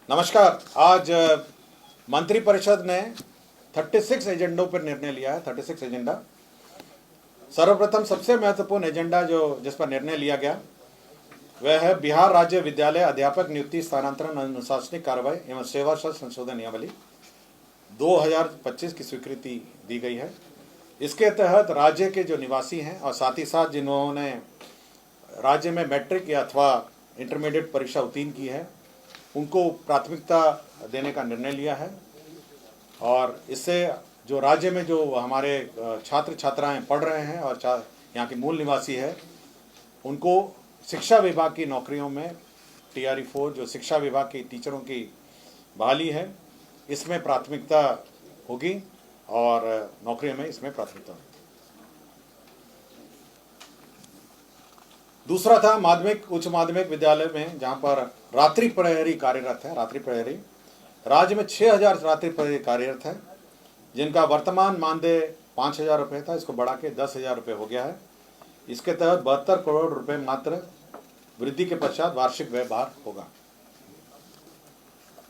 नमस्कार। आज मंत्रिपरिषद ने 36 एजेंडों पर निर्णय लिया है। 36 एजेंडा। सर्वप्रथम सबसे महत्वपूर्ण एजेंडा जिस पर निर्णय लिया गया वह है बिहार राज्य विद्यालय अध्यापक नियुक्ति स्थानांतरण अनुशासनिक कार्रवाई एवं सेवा शर्त संशोधन नियमावली 2025 की स्वीकृति दी गई है। इसके तहत राज्य के जो निवासी हैं और साथ ही साथ जिन्होंने राज्य में मैट्रिक या अथवा इंटरमीडिएट परीक्षा उत्तीर्ण की है उनको प्राथमिकता देने का निर्णय लिया है। और इससे जो राज्य में जो हमारे छात्र छात्राएं पढ़ रहे हैं और यहाँ के मूल निवासी है उनको शिक्षा विभाग की नौकरियों में TRE 4 जो शिक्षा विभाग के टीचरों की बहाली है इसमें प्राथमिकता होगी और नौकरियों में इसमें प्राथमिकता होगी। दूसरा था माध्यमिक उच्च माध्यमिक विद्यालय में जहाँ पर रात्रि प्रहरी कार्यरत है। रात्रि प्रहरी राज्य में 6000 रात्रि प्रहरी कार्यरत है जिनका वर्तमान मानदेय 5000 रुपये था, इसको बढ़ा के 10,000 रुपये हो गया है। इसके तहत 72 करोड़ रुपये मात्र वृद्धि के पश्चात वार्षिक व्यय भार होगा।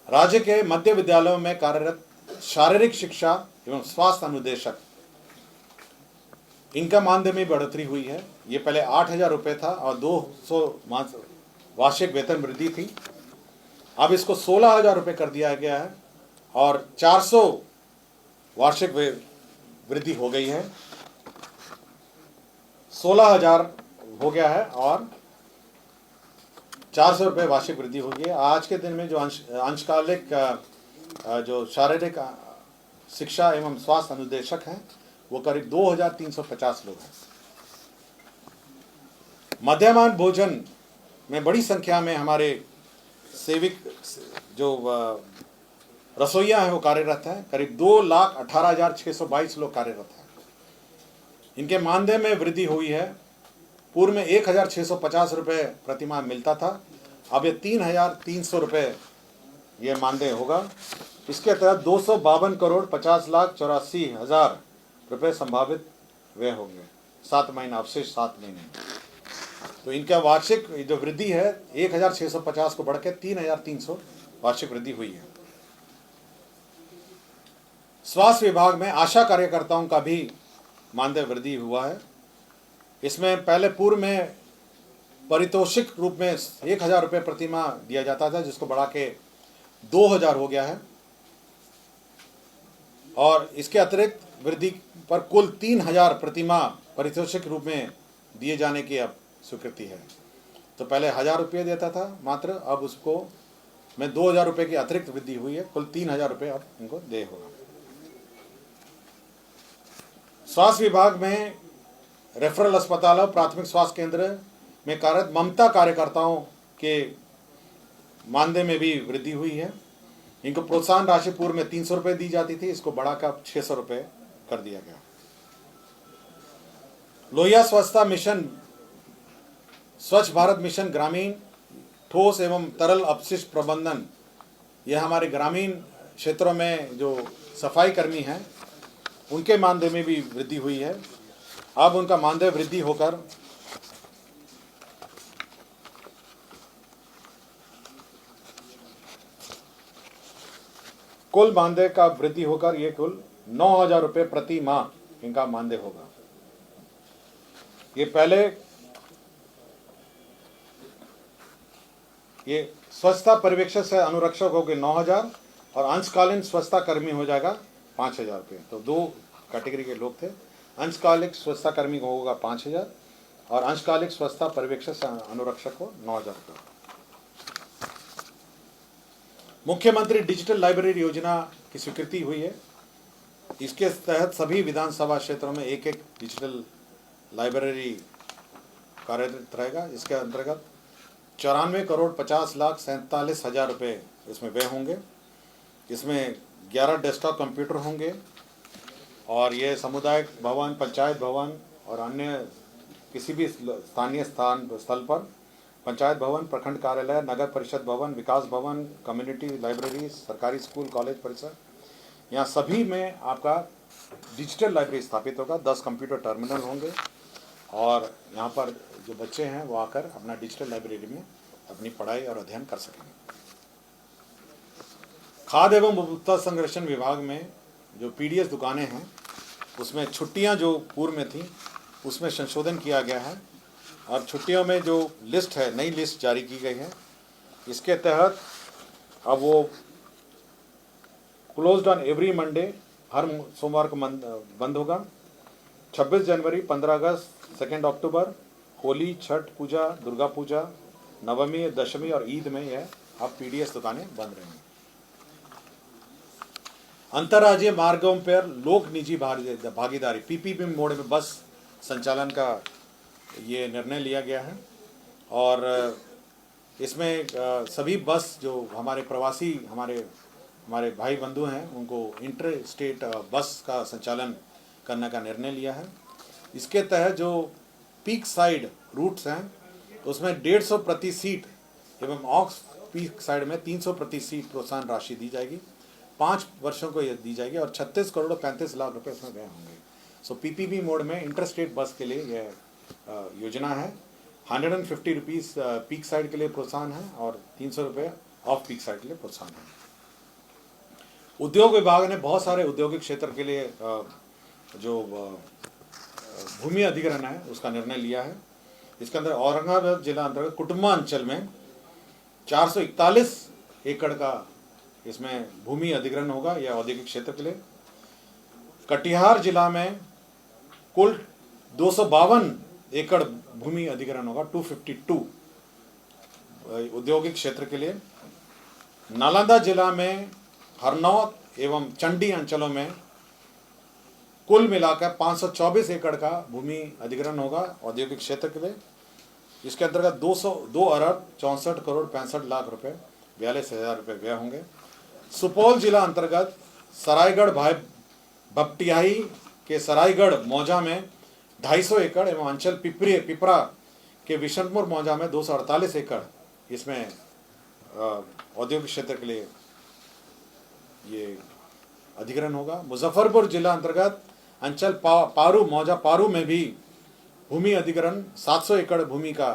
राज्य के मध्य विद्यालयों में कार्यरत शारीरिक शिक्षा एवं स्वास्थ्य अनुदेशक इनका मानदेय में बढ़ोतरी हुई है। ये पहले 8,000 रुपये था और 200 वार्षिक वेतन वृद्धि थी। अब इसको 16,000 रुपये कर दिया गया है और 400 वार्षिक वृद्धि हो गई है। 16,000 हो गया है और 400 रुपये वार्षिक वृद्धि हो गई है। आज के दिन में जो अंशकालिक जो शारीरिक शिक्षा एवं स्वास्थ्य अनुदेशक हैं वो करीब 2350 लोग हैं। मध्याह्न भोजन में बड़ी संख्या में हमारे सेविक जो रसोइया हैं वो कार्यरत हैं। करीब 2,18,622 लोग कार्यरत हैं। इनके मानदेय में वृद्धि हुई है। पूर्व में 1,650 रुपये प्रतिमाह मिलता था, अब ये 3,300 रुपये ये मानदेय होगा। इसके तहत 252 करोड़ 50,84,000 रुपये संभावित व्यय होंगे। 7 महीना अवशेष 7 महीने तो इनका वार्षिक जो वृद्धि है 1,650 को बढ़ के 3,300 वार्षिक वृद्धि हुई है। स्वास्थ्य विभाग में आशा कार्यकर्ताओं का भी मानदेय वृद्धि हुआ है। इसमें पहले पूर्व में पारितोषिक रूप में 1,000 रुपये प्रतिमाह दिया जाता था जिसको बढ़ा के 2,000 हो गया है और इसके अतिरिक्त वृद्धि पर कुल 3,000 प्रतिमाह पारितोषिक रूप में दिए जाने की अब स्वीकृति है। तो पहले 1,000 रुपये देता था मात्र, अब उसको में 2,000 रुपये की अतिरिक्त वृद्धि हुई है। कुल 3,000 रुपये अब इनको दे होगा। स्वास्थ्य विभाग में रेफरल अस्पताल और प्राथमिक स्वास्थ्य केंद्र में कार्यरत ममता कार्यकर्ताओं के मानदेय में भी वृद्धि हुई है। इनको प्रोत्साहन राशि पूर्व में 300 रुपये दी जाती थी, इसको बढ़ाकर 600 रुपये कर दिया गया। लोहिया स्वच्छता मिशन स्वच्छ भारत मिशन ग्रामीण ठोस एवं तरल अपशिष्ट प्रबंधन, यह हमारे ग्रामीण क्षेत्रों में जो सफाई कर्मी हैं उनके मानदेय में भी वृद्धि हुई है। अब उनका मानदेय वृद्धि होकर कुल मानदेय का वृद्धि होकर ये कुल 9,000 रुपये प्रति माह इनका मानदेय होगा। ये पहले ये स्वच्छता पर्यवेक्षक से अनुरक्षक हो गए 9,000 और अंशकालीन स्वच्छता कर्मी हो जाएगा 5,000 रुपये। तो 2 कैटेगरी के लोग थे। अंशकालिक स्वच्छता कर्मी को होगा 5,000 और अंशकालिक स्वच्छता पर्यवेक्षक से अनुरक्षक को 9,000 रुपये। मुख्यमंत्री डिजिटल लाइब्रेरी योजना की स्वीकृति हुई है। इसके तहत सभी विधानसभा क्षेत्रों में एक डिजिटल लाइब्रेरी कार्यरत रहेगा। इसके अंतर्गत 94 करोड़ 50,47,000 रुपये इसमें व्यय होंगे। इसमें 11 डेस्कटॉप कंप्यूटर होंगे और ये सामुदायिक भवन, पंचायत भवन और अन्य किसी भी स्थानीय स्थल पर पंचायत भवन, प्रखंड कार्यालय, नगर परिषद भवन, विकास भवन, कम्युनिटी लाइब्रेरी, सरकारी स्कूल, कॉलेज परिसर, यहाँ सभी में आपका डिजिटल लाइब्रेरी स्थापित होगा। 10 कंप्यूटर टर्मिनल होंगे और यहाँ पर जो बच्चे हैं वो आकर अपना डिजिटल लाइब्रेरी में अपनी पढ़ाई और अध्ययन कर सकेंगे। खाद्य एवं उपभोक्ता संरक्षण विभाग में जो पीडीएस दुकानें हैं उसमें छुट्टियां जो पूर्व में थी उसमें संशोधन किया गया है और छुट्टियों में जो लिस्ट है, नई लिस्ट जारी की गई है। इसके तहत अब वो क्लोज्ड ऑन एवरी मंडे, हर सोमवार को बंद होगा। 26 जनवरी, 15 अगस्त, 2 अक्टूबर, होली, छठ पूजा, दुर्गा पूजा, नवमी, दशमी और ईद में यह अब पीडीएस दुकानें बंद रहेंगी। अंतर्राज्यीय मार्गों पर लोक निजी भागीदारी पीपीपी मोड में बस संचालन का ये निर्णय लिया गया है और इसमें सभी बस जो हमारे प्रवासी हमारे भाई बंधु हैं उनको इंटर स्टेट बस का संचालन करने का निर्णय लिया है। इसके तहत जो पीक साइड रूट्स हैं उसमें 150 प्रति सीट एवं ऑक्स पीक साइड में 300 प्रति सीट प्रोत्साहन राशि दी जाएगी। 5 वर्षों को यह दी जाएगी और 36 करोड़ 35 लाख रुपए इसमें व्यय होंगे। सो पीपीपी मोड में इंटर स्टेट बस के लिए यह योजना है। 150 रुपीज़ पीक साइड के लिए प्रोत्साहन है और 300 रुपये ऑफ पीक साइड के लिए प्रोत्साहन है। उद्योग विभाग ने बहुत सारे औद्योगिक क्षेत्र के लिए जो भूमि अधिग्रहण है उसका निर्णय लिया है। इसके अंदर औरंगाबाद जिला अंतर्गत कुटुम्बा अंचल में 441 एकड़ का इसमें भूमि अधिग्रहण होगा यह औद्योगिक क्षेत्र के लिए। कटिहार जिला में कुल 252 एकड़ भूमि अधिग्रहण होगा, 252 औद्योगिक क्षेत्र के लिए। नालंदा जिला में हरनौत एवं चंडी अंचलों में कुल मिलाकर 524 एकड़ का भूमि अधिग्रहण होगा औद्योगिक क्षेत्र के लिए। इसके अंतर्गत 2 अरब 64 करोड़ 65 लाख रुपए 42,000 रुपये व्यय होंगे। सुपौल जिला अंतर्गत सरायगढ़ भपटियाही के सरायगढ़ मौजा में 250 एकड़ एवं अंचल पिपरा के विशनपुर मौजा में 248 एकड़ इसमें औद्योगिक क्षेत्र के लिए ये अधिग्रहण होगा। मुजफ्फरपुर जिला अंतर्गत अंचल पारू मौजा पारू में भी भूमि अधिग्रहण 700 एकड़ भूमि का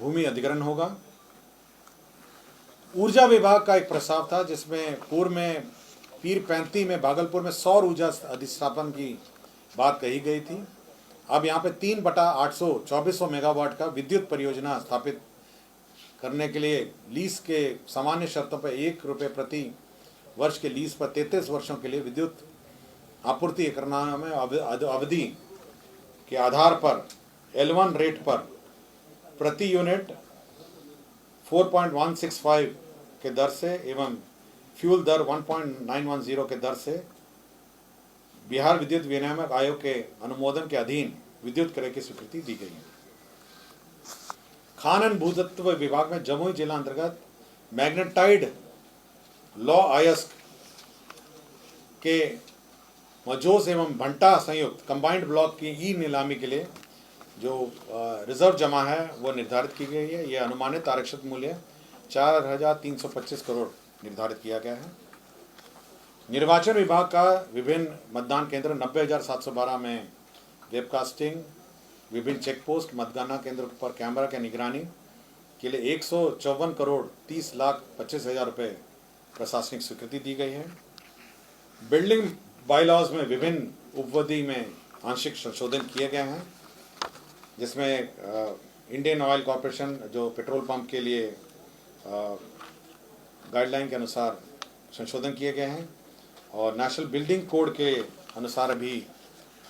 भूमि अधिग्रहण होगा। ऊर्जा विभाग का एक प्रस्ताव था जिसमें पूर्व में पीर पैंती में भागलपुर में सौर ऊर्जा अधिस्थापन की बात कही गई थी। अब यहाँ पे 3/800 2400 मेगावाट का विद्युत परियोजना स्थापित करने के लिए लीज के सामान्य शर्तों पर 1 रुपये प्रति वर्ष के लीज पर 33 वर्षों के लिए विद्युत आपूर्ति करना में अवधि के आधार पर L1 रेट पर प्रति यूनिट 4.165 के दर से एवं फ्यूल दर 1.910 के दर से बिहार विद्युत विनियामक आयोग के अनुमोदन के अधीन विद्युत क्रय की स्वीकृति दी गई है। खान भूतत्व विभाग में जमुई जिला अंतर्गत मैग्नेटाइड लॉ अयस्क के मजोस एवं भंटा संयुक्त कंबाइंड ब्लॉक की ई नीलामी के लिए जो रिजर्व जमा है वो निर्धारित की गई है। यह अनुमानित आरक्षित मूल्य 4,325 करोड़ निर्धारित किया गया है। निर्वाचन विभाग का विभिन्न मतदान केंद्र 90,712 में वेबकास्टिंग, विभिन्न चेक पोस्ट, मतगणना केंद्र पर कैमरा की निगरानी के लिए 154 करोड़ 30 लाख 25,000 रुपये प्रशासनिक स्वीकृति दी गई है। बिल्डिंग बाईलॉज में विभिन्न उपविधि में आंशिक संशोधन किए गए हैं जिसमें इंडियन ऑयल कॉरपोरेशन जो पेट्रोल पंप के लिए गाइडलाइन के अनुसार संशोधन किए गए हैं और नेशनल बिल्डिंग कोड के अनुसार भी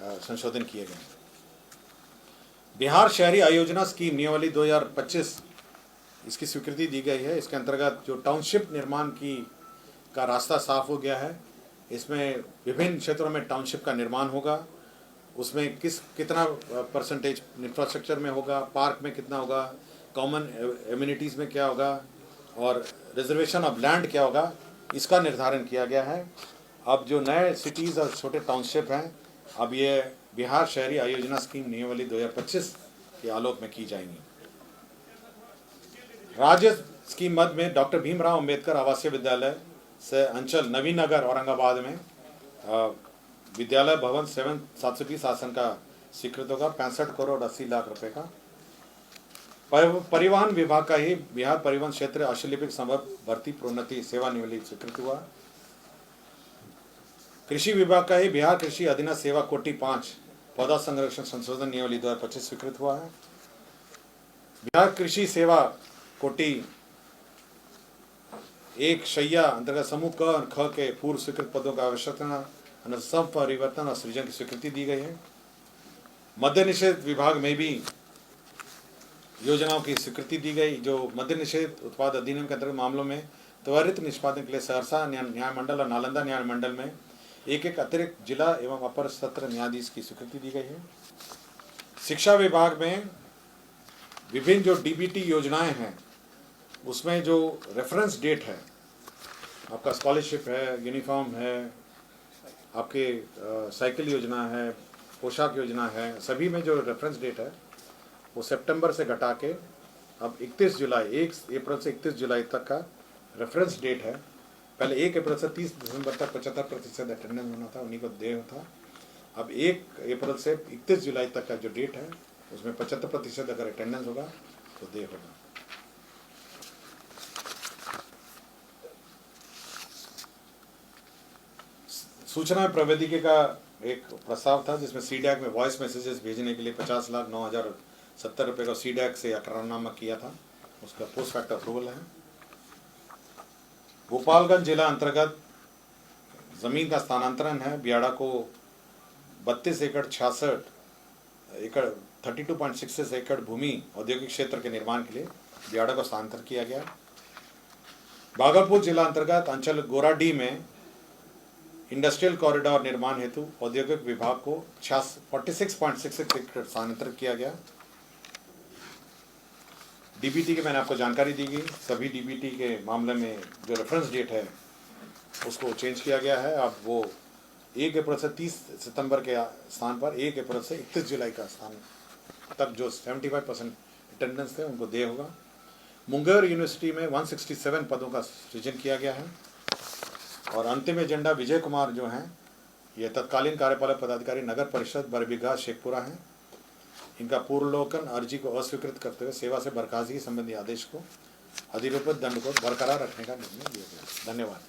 संशोधन किए गए हैं। बिहार शहरी आयोजना स्कीम नियमावली 2025 इसकी स्वीकृति दी गई है। इसके अंतर्गत जो टाउनशिप निर्माण का रास्ता साफ हो गया है। इसमें विभिन्न क्षेत्रों में टाउनशिप का निर्माण होगा। उसमें कितना परसेंटेज इंफ्रास्ट्रक्चर में होगा, पार्क में कितना होगा, कॉमन एम्यूनिटीज़ में क्या होगा और रिजर्वेशन ऑफ लैंड क्या होगा, इसका निर्धारण किया गया है। अब जो नए सिटीज़ और छोटे टाउनशिप हैं अब ये बिहार शहरी आयोजना स्कीम नियमावली 2025 के आलोक में की जाएंगी। राज्य स्कीम मद में डॉक्टर भीमराव अंबेडकर आवासीय विद्यालय से अंचल नवीनगर औरंगाबाद में विद्यालय भवन 720 आसन का स्वीकृत होगा 65 करोड़ 80 लाख रुपए का। परिवहन विभाग का ही बिहार परिवहन क्षेत्र अशुलिपिक संभव भर्ती प्रोन्नति सेवानिवृत्ति स्वीकृत हुआ। कृषि विभाग का ही बिहार कृषि अधीनस्थ सेवा कोटि 5 पौधा संरक्षण संशोधन नियमावली 2025 स्वीकृत हुआ है। बिहार कृषि सेवा कोटि 1 शैया अंतर्गत समूह क और ख के पूर्व स्वीकृत पदों का आवश्यकता अनुसार परिवर्तन और सृजन की स्वीकृति दी गई है। मद्य निषेध विभाग में भी योजनाओं की स्वीकृति दी गई। जो मद्य निषेध उत्पाद अधिनियम के अंतर्गत मामलों में त्वरित निष्पादन के लिए सहरसा न्याय मंडल और नालंदा न्याय मंडल में एक अतिरिक्त जिला एवं अपर सत्र न्यायाधीश की स्वीकृति दी गई है। शिक्षा विभाग में विभिन्न जो डीबीटी योजनाएं हैं उसमें जो रेफरेंस डेट है, आपका स्कॉलरशिप है, यूनिफॉर्म है, आपके साइकिल योजना है, पोशाक योजना है, सभी में जो रेफरेंस डेट है वो सितंबर से घटा के अब 1 अप्रैल से 31 जुलाई तक का रेफरेंस डेट है। पहले 1 अप्रैल से 30 दिसंबर तक 75% अटेंडेंस होना था, उन्हीं को देय था। अब 1 अप्रैल से 31 जुलाई तक का जो डेट है उसमें 75% अगर अटेंडेंस होगा तो देय होगा। सूचना प्रौद्योगिकी का एक प्रस्ताव था जिसमें सीडैक में वॉइस मैसेजेस भेजने के लिए 50,09,070 रुपये का सीडैक से करारनामा किया था, उसका पोस्ट फैक्टर अप्रूवल है। गोपालगंज जिला अंतर्गत जमीन का स्थानांतरण है। बियाड़ा को 32 एकड़ 66 एकड़ 32.66 एकड़ भूमि औद्योगिक क्षेत्र के निर्माण के लिए बियाड़ा को स्थानांतरण किया गया। भागलपुर जिला अंतर्गत अंचल गोराडीह में इंडस्ट्रियल कॉरिडोर निर्माण हेतु औद्योगिक विभाग को 46.66 एकड़ स्थानांतरित किया गया। डीबीटी की मैंने आपको जानकारी दी गई। सभी डीबीटी के मामले में जो रेफरेंस डेट है उसको चेंज किया गया है। अब वो 1 अप्रैल से 30 सितंबर के स्थान पर 1 अप्रैल से 31 जुलाई का स्थान तक जो 75% अटेंडेंस थे उनको देय होगा। मुंगेर यूनिवर्सिटी में 167 पदों का सृजन किया गया है। और अंतिम एजेंडा विजय कुमार जो हैं ये तत्कालीन कार्यपालक पदाधिकारी नगर परिषद बरबीघा शेखपुरा हैं। इनका पूर्वलोकन अर्जी को अस्वीकृत करते हुए सेवा से बर्खास्तगी संबंधी आदेश को अधिरूपित दंड को बरकरार रखने का निर्णय लिया गया। धन्यवाद।